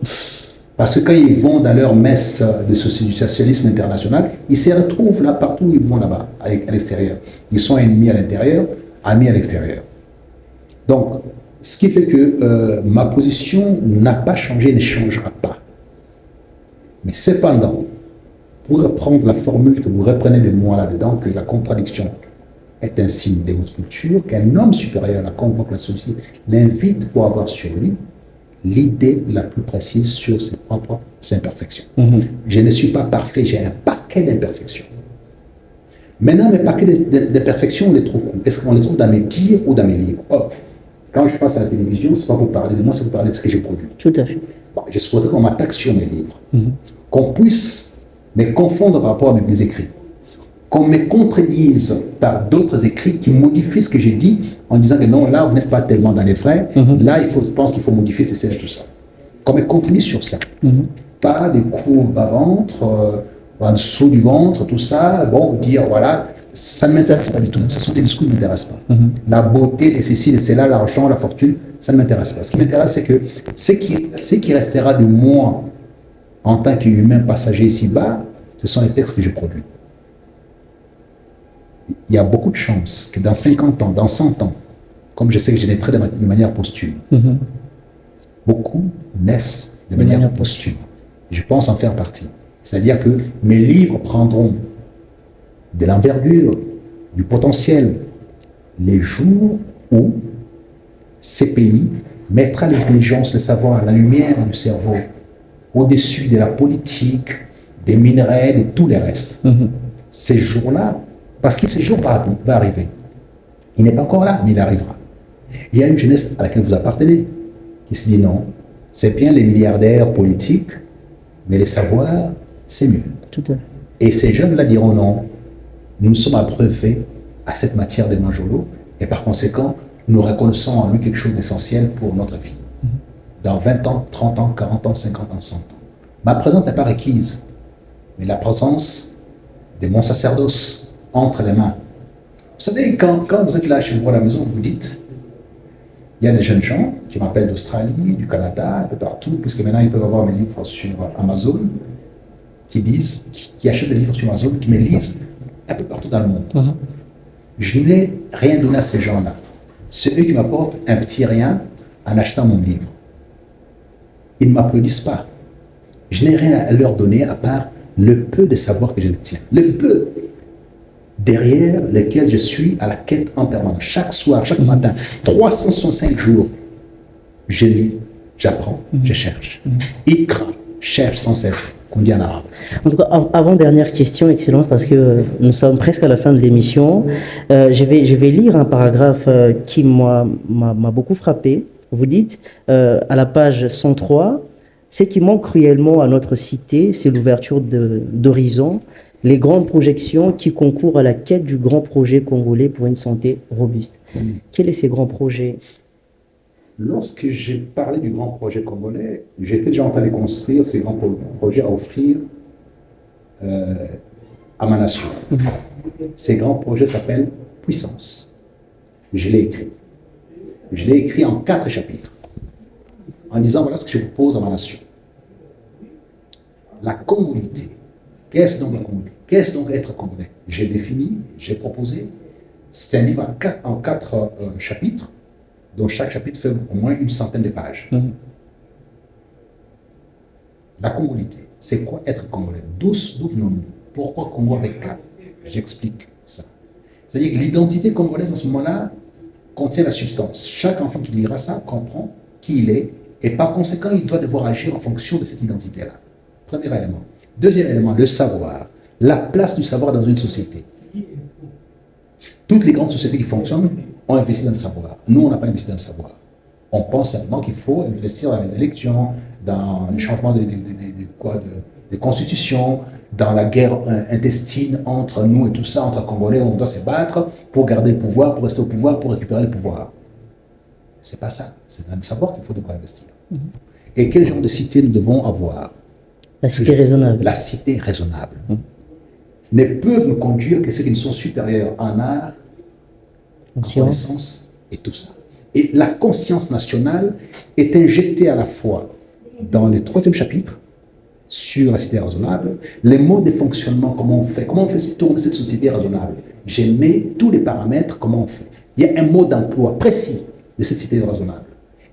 Parce que quand ils vont dans leur messe du socialisme international, ils se retrouvent là partout où ils vont là-bas, à l'extérieur. Ils sont ennemis à l'intérieur, amis à l'extérieur. Donc, ce qui fait que ma position n'a pas changé, ne changera pas. Mais cependant, pour reprendre la formule que vous reprenez de moi là-dedans, que la contradiction est un signe de haute culture, qu'un homme supérieur la convoque, la sollicite, l'invite pour avoir sur lui l'idée la plus précise sur ses propres imperfections. Je ne suis pas parfait, j'ai un paquet d'imperfections. Maintenant, mes paquets d'imperfections, on les trouve où? Est-ce qu'on les trouve dans mes dires ou dans mes livres? Or, quand je passe à la télévision, ce n'est pas pour parler de moi, c'est pour parler de ce que j'ai produit. Tout à fait. Bon, je souhaiterais qu'on m'attaque sur mes livres, qu'on puisse me confondre par rapport à mes écrits, qu'on me contredise par d'autres écrits qui modifient ce que j'ai dit en disant que non, là, vous n'êtes pas tellement dans les vrais, là, je pense qu'il faut modifier ceci et tout ça. Qu'on me contredise sur ça. Pas des coups bas-ventre, en dessous du ventre, tout ça, bon, dire, voilà, ça ne m'intéresse pas du tout. Ce sont des discours qui ne m'intéressent pas. La beauté, les ceci, les cela, l'argent, la fortune, ça ne m'intéresse pas. Ce qui m'intéresse, c'est que ce qui restera de moi en tant qu'humain passager ici-bas, ce sont les textes que j'ai produits. Il y a beaucoup de chances que dans 50 ans, dans 100 ans, comme je sais que je naîtrai de manière posthume, beaucoup naissent de manière posthume. Je pense en faire partie. C'est-à-dire que mes livres prendront de l'envergure, du potentiel, les jours où ces pays mettra l'intelligence, le savoir, la lumière du cerveau au-dessus de la politique, des minerais, de tous les restes. Ces jours-là, parce que ce jour va arriver. Il n'est pas encore là, mais il arrivera. Il y a une jeunesse à laquelle vous appartenez qui se dit non, c'est bien les milliardaires politiques, mais les savoirs, c'est mieux. Tout à fait. Et ces jeunes-là diront non, nous sommes abreuvés à cette matière de Manjolo, et par conséquent, nous reconnaissons en lui quelque chose d'essentiel pour notre vie. Dans 20 ans, 30 ans, 40 ans, 50 ans, 100 ans. Ma présence n'est pas requise, mais la présence de mon sacerdoce entre les mains. Vous savez, quand vous êtes là chez vous à la maison, vous dites, il y a des jeunes gens qui m'appellent d'Australie, du Canada, un peu partout, puisque maintenant ils peuvent avoir mes livres sur Amazon, qui achètent des livres sur Amazon, qui me lisent un peu partout dans le monde. Je n'ai rien donné à ces gens-là. C'est eux qui m'apportent un petit rien en achetant mon livre. Ils ne m'applaudissent pas. Je n'ai rien à leur donner à part le peu de savoir que je tiens. Le peu derrière lequel je suis à la quête en permanence. Chaque soir, chaque matin, 365 jours, je lis, j'apprends, je cherche. Ikra, cherche sans cesse, qu'on dit en arabe. En tout cas, avant-dernière question, Excellence, parce que nous sommes presque à la fin de l'émission. Je vais lire un paragraphe qui m'a beaucoup frappé. Vous dites, à la page 103, ce qui manque cruellement à notre cité, c'est l'ouverture d'horizons, les grandes projections qui concourent à la quête du grand projet congolais pour une santé robuste. Quels sont ces grands projets? Lorsque j'ai parlé du grand projet congolais, j'étais déjà en train de construire ces grands projets à offrir à ma nation. Ces grands projets s'appellent Puissance. Je l'ai écrit. Je l'ai écrit en 4 chapitres, en disant voilà ce que je propose à ma nation. La congolité. Qu'est-ce donc la congolité? Qu'est-ce donc être congolais? J'ai défini, j'ai proposé. C'est un livre en 4 chapitres, dont chaque chapitre fait au moins une centaine de pages. La congolité, c'est quoi être congolais? D'où venons-nous? Pourquoi Congo avec K? J'explique ça. C'est-à-dire que l'identité congolaise, à ce moment-là, contient la substance. Chaque enfant qui lira ça comprend qui il est, et par conséquent, il doit devoir agir en fonction de cette identité-là. Premier élément. Deuxième élément, le savoir. La place du savoir dans une société. Toutes les grandes sociétés qui fonctionnent ont investi dans le savoir. Nous, on n'a pas investi dans le savoir. On pense simplement qu'il faut investir dans les élections, dans le changement de constitution, dans la guerre intestine entre nous et tout ça, entre Congolais, on doit se battre pour garder le pouvoir, pour rester au pouvoir, pour récupérer le pouvoir. C'est pas ça. C'est dans le savoir qu'il faut devoir investir. Et quel genre de cité nous devons avoir? La cité raisonnable. La cité raisonnable. ne peuvent nous conduire que ceux qui nous sont supérieurs en art, en connaissance et tout ça. Et la conscience nationale est injectée à la fois dans le 3e chapitre, sur la cité raisonnable, les modes de fonctionnement, comment on fait tourner cette société raisonnable. J'ai mis tous les paramètres, comment on fait. Il y a un mode d'emploi précis de cette cité raisonnable.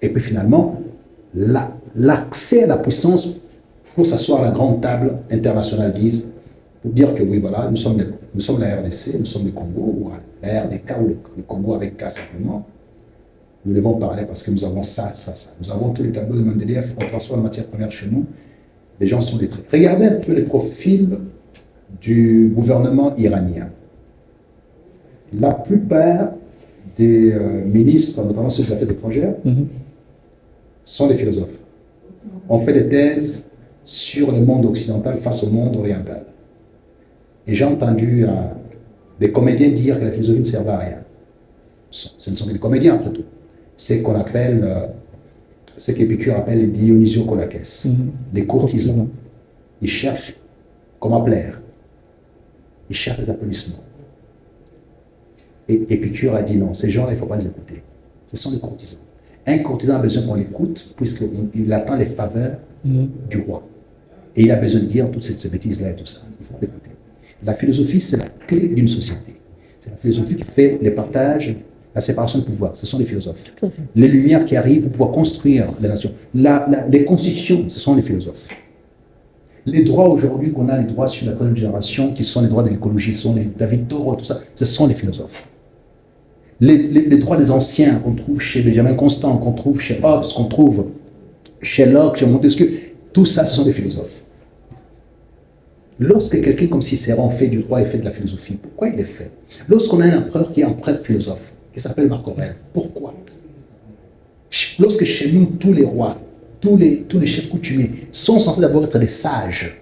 Et puis finalement, l'accès à la puissance pour s'asseoir à la grande table internationale, disent, pour dire que oui, voilà, nous sommes la RDC, nous sommes le Congo, ou la RDK, ou le Congo avec K simplement. Nous devons parler parce que nous avons ça. Nous avons tous les tableaux de Mendeleïev, on transforme la matière première chez nous. Les gens sont lettrés. Regardez un peu les profils du gouvernement iranien. La plupart des ministres, notamment ceux des Affaires étrangères, sont des philosophes. On fait des thèses sur le monde occidental face au monde oriental. Et j'ai entendu des comédiens dire que la philosophie ne servait à rien. Ce ne sont que des comédiens, après tout. C'est qu'on appelle... ce qu'Épicure appelle les Dionysiokolakès, les courtisans. Ils cherchent comment plaire. Ils cherchent les applaudissements. Et Épicure a dit non, ces gens-là, il ne faut pas les écouter. Ce sont des courtisans. Un courtisan a besoin qu'on l'écoute, puisqu'il attend les faveurs du roi. Et il a besoin de dire toutes ces bêtises-là et tout ça. Il faut l'écouter. La philosophie, c'est la clé d'une société. C'est la philosophie qui fait les partages, la séparation de pouvoir, ce sont les philosophes. Les lumières qui arrivent pour pouvoir construire les nations. Les constitutions, ce sont les philosophes. Les droits aujourd'hui qu'on a, les droits sur la troisième génération, qui sont les droits de l'écologie, ce sont les David Thoreau, tout ça, ce sont les philosophes. Les droits des anciens qu'on trouve chez Benjamin Constant, qu'on trouve chez Hobbes, qu'on trouve chez Locke, chez Montesquieu, tout ça, ce sont des philosophes. Lorsque quelqu'un comme Cicéron fait du droit et fait de la philosophie, pourquoi il le fait? Lorsqu'on a un empereur qui est empereur philosophe, qui s'appelle Marc Aurèle. Pourquoi? Lorsque chez nous, tous les rois, tous les chefs coutumiers sont censés d'abord être des sages,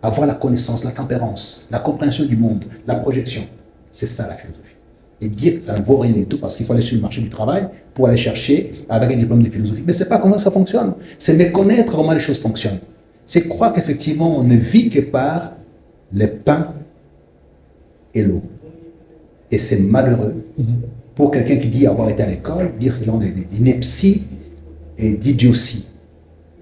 avoir la connaissance, la tempérance, la compréhension du monde, la projection. C'est ça la philosophie. Et dire que ça ne vaut rien du tout parce qu'il faut aller sur le marché du travail pour aller chercher avec un diplôme de philosophie. Mais ce n'est pas comment ça fonctionne. C'est méconnaître comment les choses fonctionnent. C'est croire qu'effectivement, on ne vit que par le pain et l'eau. Et c'est malheureux. Pour quelqu'un qui dit avoir été à l'école, dire ce genre d'ineptie et d'idiotie.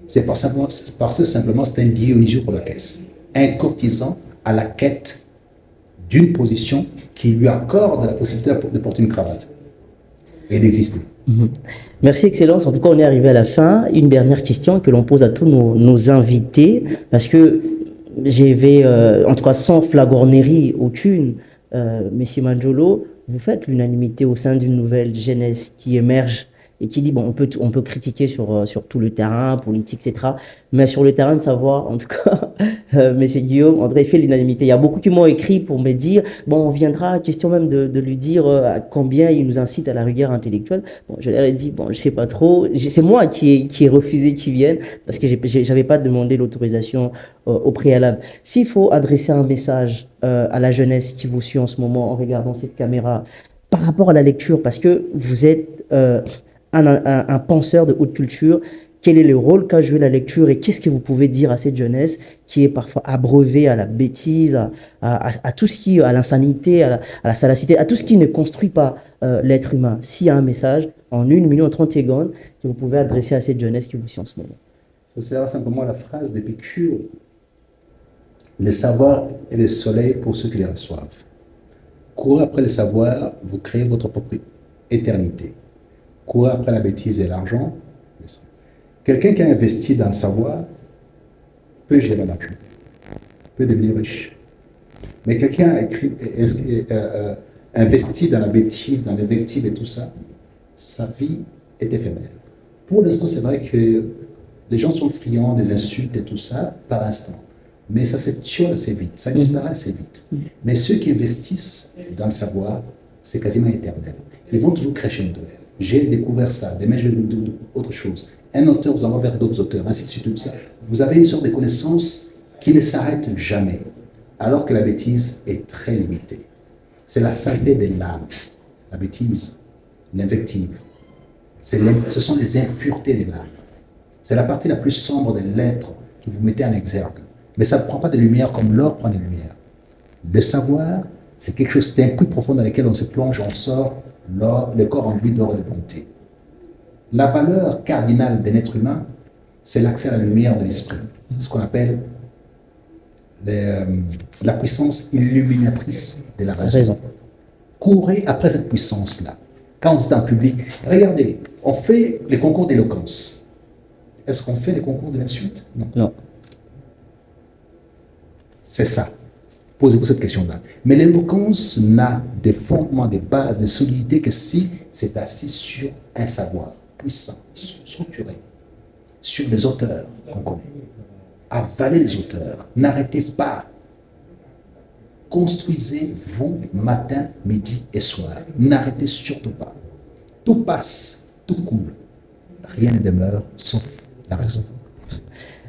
C'est parce que simplement c'est un Dionysiokolakès, un courtisan à la quête d'une position qui lui accorde la possibilité de porter une cravate et d'exister. Merci, Excellence. En tout cas, on est arrivé à la fin. Une dernière question que l'on pose à tous nos invités, parce que j'avais, en tout cas sans flagornerie aucune, Messie Manjolo, vous faites l'unanimité au sein d'une nouvelle jeunesse qui émerge et qui dit, bon, on peut critiquer sur tout le terrain, politique, etc. Mais sur le terrain de savoir, en tout cas, Monsieur Guillaume, André fait l'unanimité. Il y a beaucoup qui m'ont écrit pour me dire, bon, on viendra, question même de lui dire à combien il nous incite à la rigueur intellectuelle. Bon, je leur ai dit, bon, je sais pas trop. C'est moi qui ai refusé qu'ils viennent parce que j'avais pas demandé l'autorisation au préalable. S'il faut adresser un message à la jeunesse qui vous suit en ce moment en regardant cette caméra par rapport à la lecture, parce que vous êtes un penseur de haute culture, quel est le rôle qu'a joué la lecture et qu'est-ce que vous pouvez dire à cette jeunesse qui est parfois abreuvée à la bêtise, à tout ce qui, à l'insanité, à la salacité, à tout ce qui ne construit pas l'être humain? S'il y a un message en 1 minute 30 secondes que vous pouvez adresser à cette jeunesse qui vous suit en ce moment. Ce sera simplement la phrase d'Épicure: le savoir est le soleil pour ceux qui les reçoivent. Courez après le savoir, vous créez votre propre éternité. Courez après la bêtise et l'argent. Quelqu'un qui a investi dans le savoir peut gérer l'argent, peut devenir riche. Mais quelqu'un a investi dans la bêtise, dans l'invective et tout ça, sa vie est éphémère. Pour l'instant, c'est vrai que les gens sont friands des insultes et tout ça par instant. Mais ça s'étiole assez vite, ça disparaît assez vite. Mais ceux qui investissent dans le savoir, c'est quasiment éternel. Ils vont toujours crescendo. J'ai découvert ça, demain je vais découvrir autre chose. Un auteur vous envoie vers d'autres auteurs, ainsi de suite, tout ça. Vous avez une sorte de connaissance qui ne s'arrête jamais, alors que la bêtise est très limitée. C'est la saleté de l'âme, la bêtise, l'invective. Ce sont les impuretés de l'âme. C'est la partie la plus sombre de l'être que vous mettez en exergue. Mais ça ne prend pas de lumière comme l'or prend de lumière. Le savoir, c'est quelque chose d'un plus profond dans lequel on se plonge, on sort, le corps enduit d'or et de bonté. La valeur cardinale d'un être humain, c'est l'accès à la lumière de l'esprit, ce qu'on appelle la puissance illuminatrice de la raison. Courez après cette puissance-là. Quand vous êtes en public, regardez, on fait les concours d'éloquence. Est-ce qu'on fait les concours de l'insulte? Non. Non. C'est ça. Posez-vous cette question-là. Mais l'éloquence n'a des fondements, des bases, des solidités que si c'est assis sur un savoir puissant, structuré, sur des auteurs qu'on connaît. Avalez les auteurs. N'arrêtez pas. Construisez-vous matin, midi et soir. N'arrêtez surtout pas. Tout passe, tout coule. Rien ne demeure sauf la raison.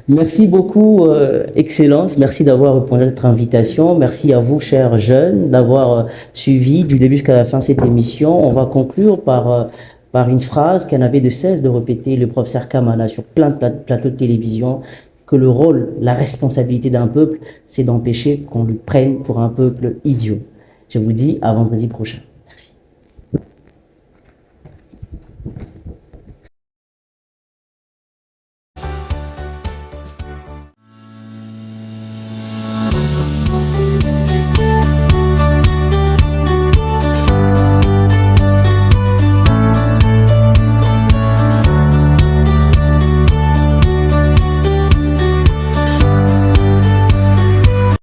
Merci beaucoup, Excellence. Merci d'avoir répondu à notre invitation. Merci à vous, chers jeunes, d'avoir suivi du début jusqu'à la fin cette émission. On va conclure par une phrase qu'elle n'avait de cesse de répéter le professeur Kamala sur plein de plateaux de télévision, que le rôle, la responsabilité d'un peuple, c'est d'empêcher qu'on le prenne pour un peuple idiot. Je vous dis à vendredi prochain.